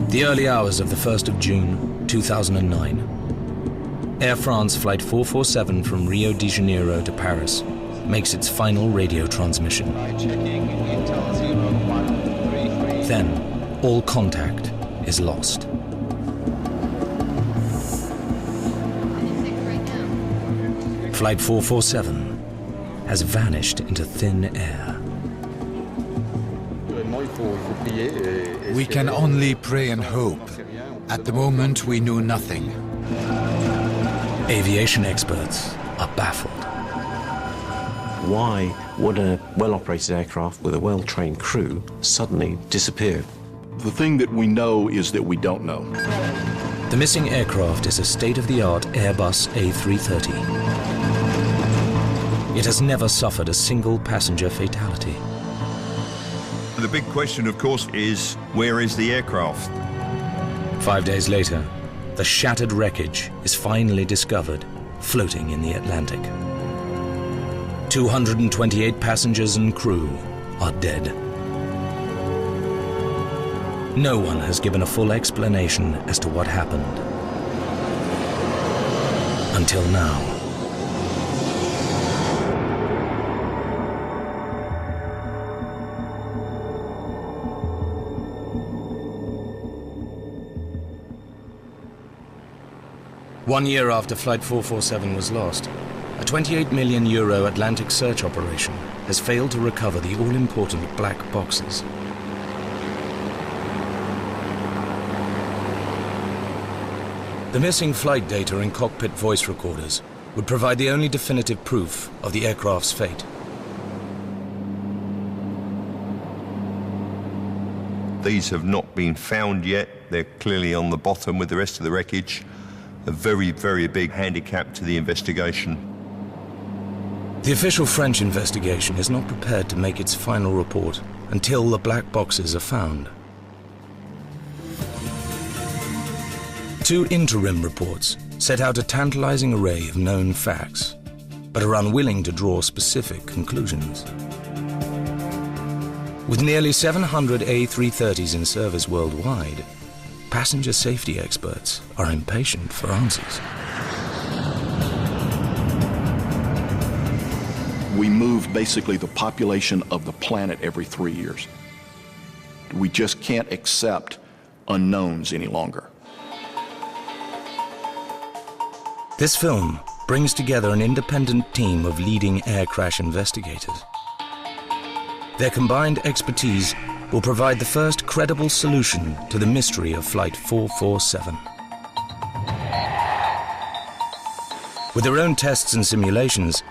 The early hours of the 1st of June, 2009. Air France Flight 447 from Rio de Janeiro to Paris makes its final radio transmission. Then, all contact is lost. Flight 447 has vanished into thin air. We can only pray and hope. At the moment, we know nothing. Aviation experts are baffled. Why would a well-operated aircraft with a well-trained crew suddenly disappear? The thing that we know is that we don't know. The missing aircraft is a state-of-the-art Airbus A330. It has never suffered a single passenger fatality. The big question, of course, is where is the aircraft? 5 days later, the shattered wreckage is finally discovered, floating in the Atlantic. 228 passengers and crew are dead. No one has given a full explanation as to what happened. Until now. One year after Flight 447 was lost, a €28 million Atlantic search operation has failed to recover the all-important black boxes. The missing flight data and cockpit voice recorders would provide the only definitive proof of the aircraft's fate. These have not been found yet. They're clearly on the bottom with the rest of the wreckage. A very, very big handicap to the investigation. The official French investigation is not prepared to make its final report until the black boxes are found. 2 interim reports set out a tantalizing array of known facts, but are unwilling to draw specific conclusions. With nearly 700 A330s in service worldwide, passenger safety experts are impatient for answers. We move basically the population of the planet every 3 years. We just can't accept unknowns any longer. This film brings together an independent team of leading air crash investigators. Their combined expertise will provide the first credible solution to the mystery of Flight 447. With their own tests and simulations,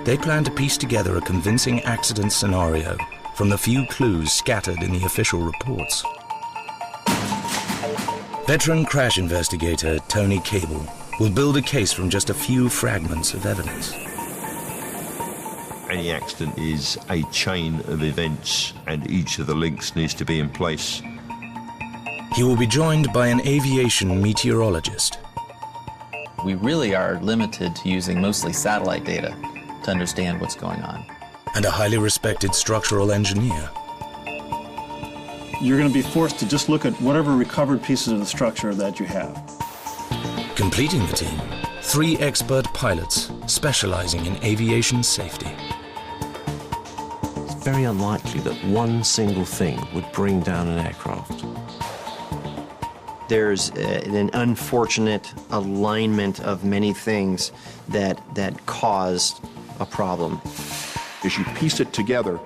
they plan to piece together a convincing accident scenario from the few clues scattered in the official reports. Veteran crash investigator Tony Cable will build a case from just a few fragments of evidence. Any accident is a chain of events, and each of the links needs to be in place. He will be joined by an aviation meteorologist. We really are limited to using mostly satellite data to understand what's going on. And a highly respected structural engineer. You're going to be forced to just look at whatever recovered pieces of the structure that you have. Completing the team, 3 expert pilots specializing in aviation safety. It's very unlikely that one single thing would bring down an aircraft. There's an unfortunate alignment of many things that caused a problem. As you piece it together,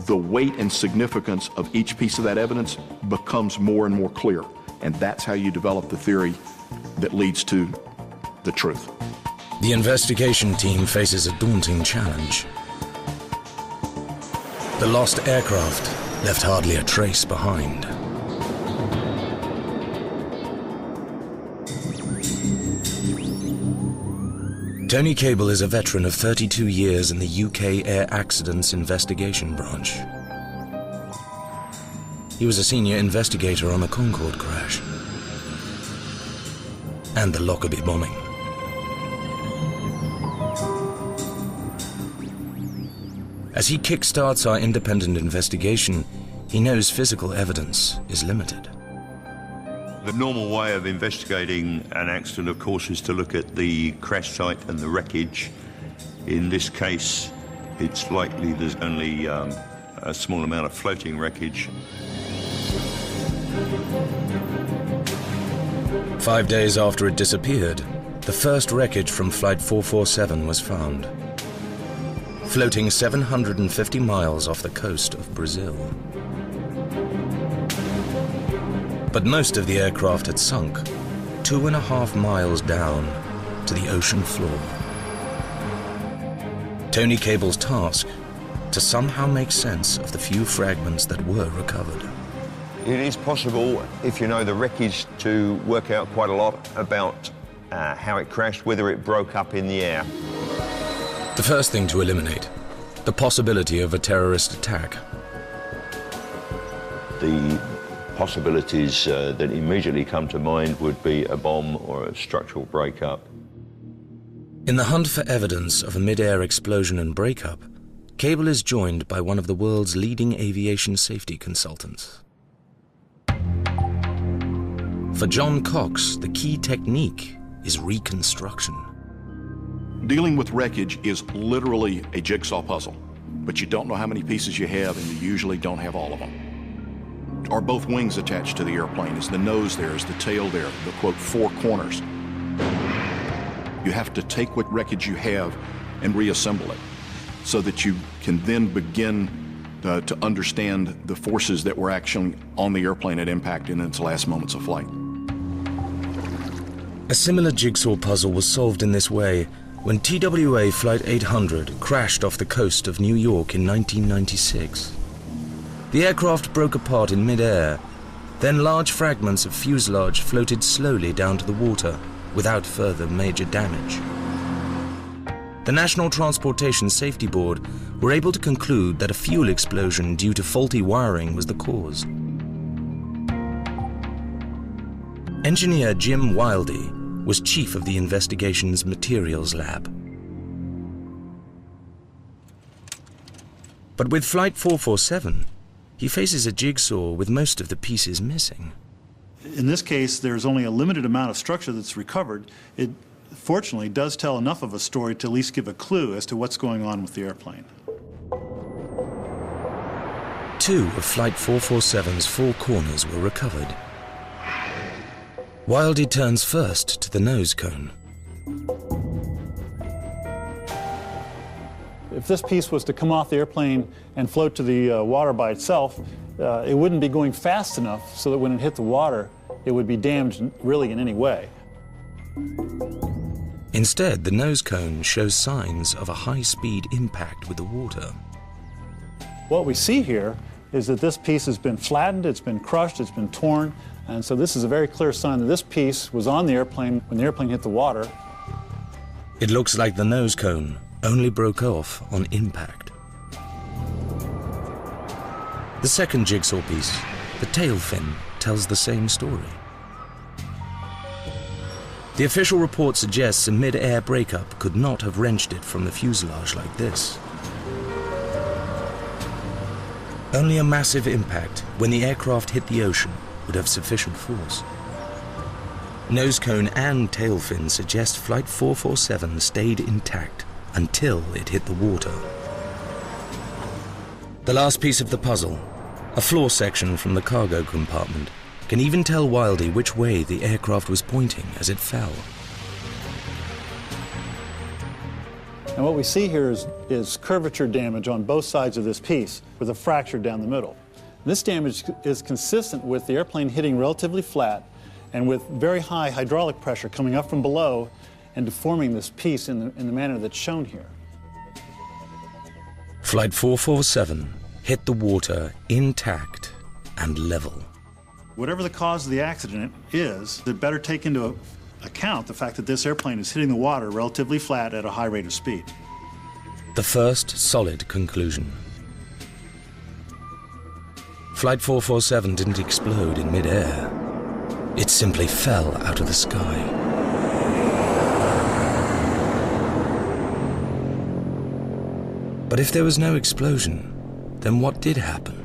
the weight and significance of each piece of that evidence becomes more and more clear. And that's how you develop the theory that leads to the truth. The investigation team faces a daunting challenge. The lost aircraft left hardly a trace behind. Tony Cable is a veteran of 32 years in the UK Air Accidents Investigation Branch. He was a senior investigator on the Concorde crash and the Lockerbie bombing. As he kickstarts our independent investigation, he knows physical evidence is limited. The normal way of investigating an accident, of course, is to look at the crash site and the wreckage. In this case, it's likely there's only a small amount of floating wreckage. 5 days after it disappeared, the first wreckage from Flight 447 was found, floating 750 miles off the coast of Brazil. But most of the aircraft had sunk 2.5 miles down to the ocean floor. Tony Cable's task, to somehow make sense of the few fragments that were recovered. It is possible, if you know the wreckage, to work out quite a lot about how it crashed, whether it broke up in the air. The first thing to eliminate, the possibility of a terrorist attack. The possibilities that immediately come to mind would be a bomb or a structural breakup. In the hunt for evidence of a mid-air explosion and breakup, Cable is joined by one of the world's leading aviation safety consultants. For John Cox, the key technique is reconstruction. Dealing with wreckage is literally a jigsaw puzzle, but you don't know how many pieces you have, and you usually don't have all of them. Are both wings attached to the airplane? Is the nose there? Is the tail there? The, quote, four corners. You have to take what wreckage you have and reassemble it so that you can then begin to understand the forces that were actually on the airplane at impact in its last moments of flight. A similar jigsaw puzzle was solved in this way when TWA Flight 800 crashed off the coast of New York in 1996. The aircraft broke apart in mid-air, then large fragments of fuselage floated slowly down to the water without further major damage. The National Transportation Safety Board were able to conclude that a fuel explosion due to faulty wiring was the cause. Engineer Jim Wildey was chief of the investigation's materials lab. But with Flight 447, he faces a jigsaw with most of the pieces missing. In this case, there's only a limited amount of structure that's recovered. It fortunately does tell enough of a story to at least give a clue as to what's going on with the airplane. 2 of Flight 447's 4 corners were recovered. Wildey turns first to the nose cone. If this piece was to come off the airplane and float to the water by itself, it wouldn't be going fast enough so that when it hit the water, it would be damaged really in any way. Instead, the nose cone shows signs of a high-speed impact with the water. What we see here is that this piece has been flattened, it's been crushed, it's been torn, and so this is a very clear sign that this piece was on the airplane when the airplane hit the water. It looks like the nose cone only broke off on impact. The second jigsaw piece, the tail fin, tells the same story. The official report suggests a mid-air breakup could not have wrenched it from the fuselage like this. Only a massive impact when the aircraft hit the ocean would have sufficient force. Nose cone and tail fin suggest Flight 447 stayed intact until it hit the water. The last piece of the puzzle, a floor section from the cargo compartment, can even tell Wildey which way the aircraft was pointing as it fell. And what we see here is curvature damage on both sides of this piece with a fracture down the middle. This damage is consistent with the airplane hitting relatively flat and with very high hydraulic pressure coming up from below and deforming this piece in the manner that's shown here. Flight 447 hit the water intact and level. Whatever the cause of the accident is, it better take into account the fact that this airplane is hitting the water relatively flat at a high rate of speed. The first solid conclusion. Flight 447 didn't explode in mid-air. It simply fell out of the sky. But if there was no explosion, then what did happen?